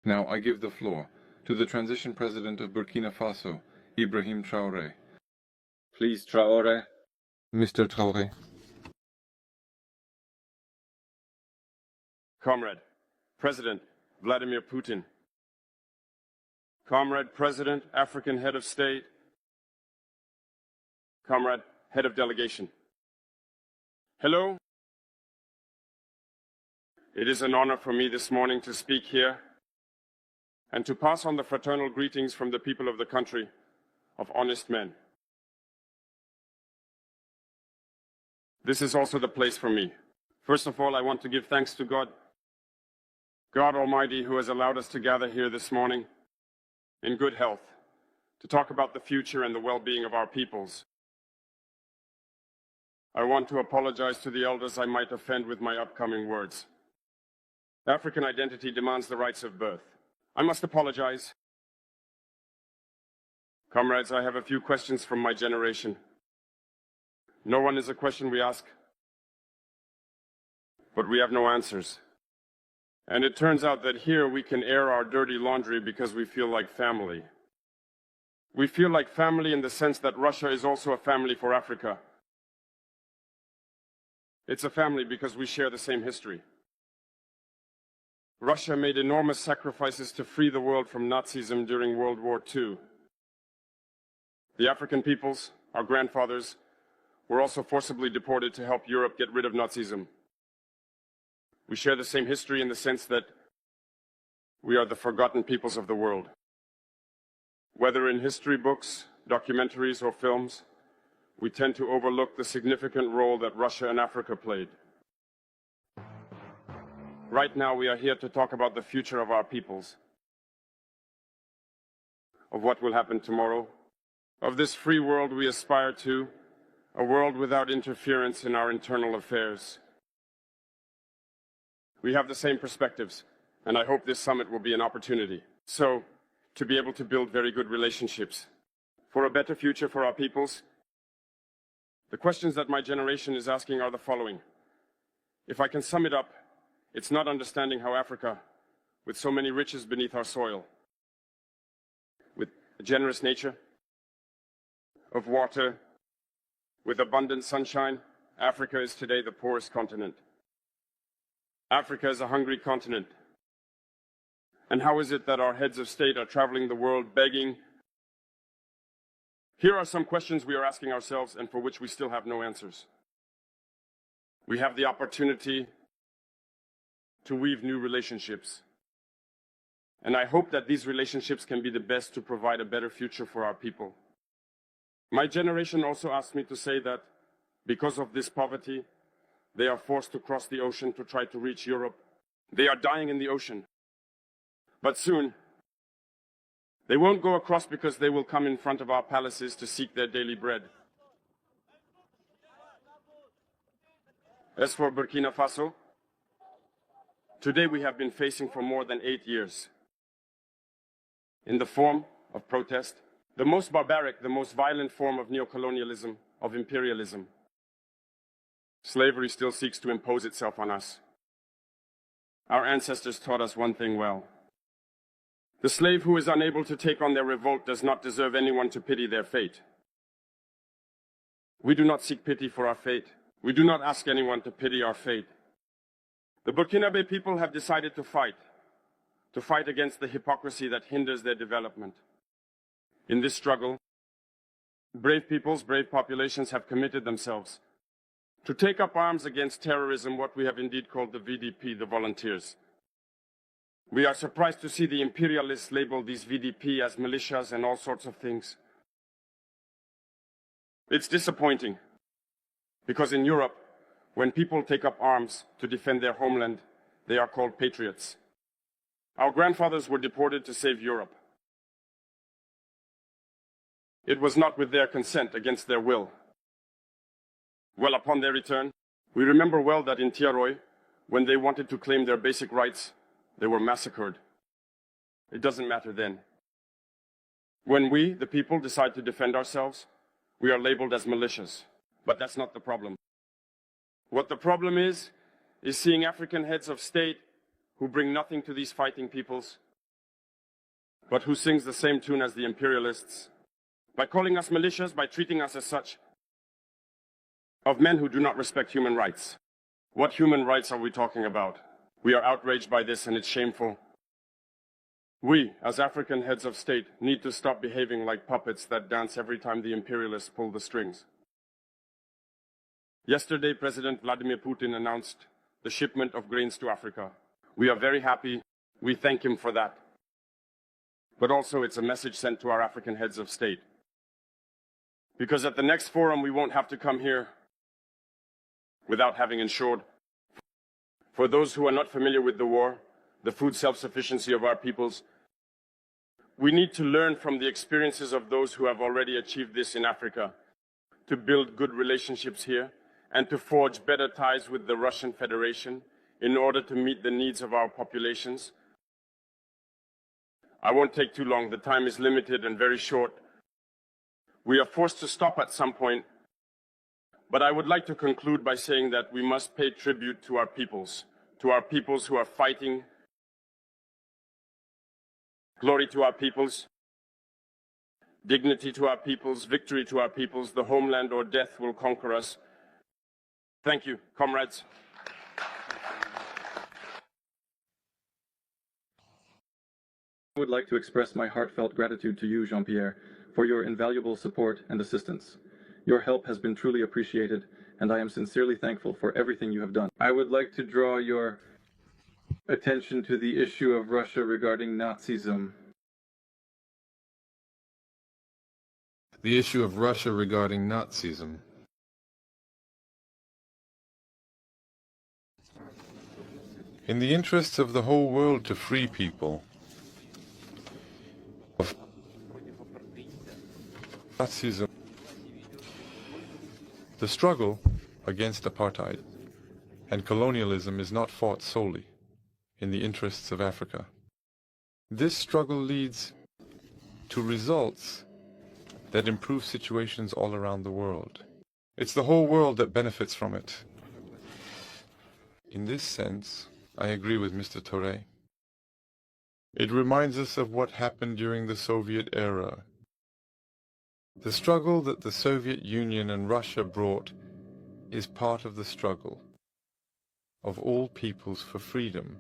Now I give the floor to the transition president of Burkina Faso, Ibrahim Traore. Please, Traore. Mr. Traore. Comrade, President Vladimir Putin. Comrade, President, African Head of State. Comrade, Head of Delegation. Hello. It is an honor for me this morning to speak here and to pass on the fraternal greetings from the people of the country of honest men. This is also the place for me. First of all, I want to give thanks to God Almighty, who has allowed us to gather here this morning in good health to talk about the future and the well-being of our peoples. I want to apologize to the elders I might offend with my upcoming words. African identity demands the rights of birth. I must apologize. Comrades, I have a few questions from my generation. No one is a question we ask, but we have no answers. And it turns out that here we can air our dirty laundry because we feel like family. We feel like family in the sense that Russia is also a family for Africa. It's a family because we share the same history. Russia made enormous sacrifices to free the world from Nazism during World War II. The African peoples, our grandfathers, were also forcibly deported to help Europe get rid of Nazism. We share the same history in the sense that we are the forgotten peoples of the world. Whether in history books, documentaries, or films, we tend to overlook the significant role that Russia and Africa played. Right now, we are here to talk about the future of our peoples, of what will happen tomorrow, of this free world we aspire to, a world without interference in our internal affairs. We have the same perspectives, and I hope this summit will be an opportunity. So, to be able to build very good relationships for a better future for our peoples. The questions that my generation is asking are the following. If I can sum it up, it's not understanding how Africa, with so many riches beneath our soil, with a generous nature, of water, with abundant sunshine, Africa is today the poorest continent. Africa is a hungry continent. And how is it that our heads of state are traveling the world begging? Here are some questions we are asking ourselves and for which we still have no answers. We have the opportunity to weave new relationships. And I hope that these relationships can be the best to provide a better future for our people. My generation also asked me to say that because of this poverty, they are forced to cross the ocean to try to reach Europe. They are dying in the ocean. But soon, they won't go across because they will come in front of our palaces to seek their daily bread. As for Burkina Faso, today we have been facing for more than 8 years, in the form of protest, the most barbaric, the most violent form of neocolonialism, of imperialism. Slavery still seeks to impose itself on us. Our ancestors taught us one thing well. The slave who is unable to take on their revolt does not deserve anyone to pity their fate. We do not seek pity for our fate. We do not ask anyone to pity our fate. The Burkinabe people have decided to fight against the hypocrisy that hinders their development. In this struggle, brave peoples, brave populations have committed themselves to take up arms against terrorism, what we have indeed called the VDP, the volunteers. We are surprised to see the imperialists label these VDP as militias and all sorts of things. It's disappointing, because in Europe, when people take up arms to defend their homeland, they are called patriots. Our grandfathers were deported to save Europe. It was not with their consent, against their will. Well, upon their return, we remember well that in Traore, when they wanted to claim their basic rights, they were massacred. It doesn't matter then. When we, the people, decide to defend ourselves, we are labeled as militias. But that's not the problem. What the problem is seeing African heads of state who bring nothing to these fighting peoples, but who sings the same tune as the imperialists, by calling us militias, by treating us as such, of men who do not respect human rights. What human rights are we talking about? We are outraged by this, and it's shameful. We, as African heads of state, need to stop behaving like puppets that dance every time the imperialists pull the strings. Yesterday, President Vladimir Putin announced the shipment of grains to Africa. We are very happy. We thank him for that. But also, it's a message sent to our African heads of state. Because at the next forum, we won't have to come here without having ensured, for those who are not familiar with the war, the food self-sufficiency of our peoples, we need to learn from the experiences of those who have already achieved this in Africa, to build good relationships here, and to forge better ties with the Russian Federation in order to meet the needs of our populations. I won't take too long. The time is limited and very short. We are forced to stop at some point, but I would like to conclude by saying that we must pay tribute to our peoples who are fighting. Glory to our peoples, dignity to our peoples, victory to our peoples. The homeland or death will conquer us. Thank you, comrades. I would like to express my heartfelt gratitude to you, Jean-Pierre, for your invaluable support and assistance. Your help has been truly appreciated, and I am sincerely thankful for everything you have done. I would like to draw your attention to the issue of Russia regarding Nazism. The issue of Russia regarding Nazism. In the interests of the whole world to free people of Nazism, the struggle against apartheid and colonialism is not fought solely in the interests of Africa. This struggle leads to results that improve situations all around the world. It's the whole world that benefits from it. In this sense, I agree with Mr. Traore. It reminds us of what happened during the Soviet era. The struggle that the Soviet Union and Russia brought is part of the struggle of all peoples for freedom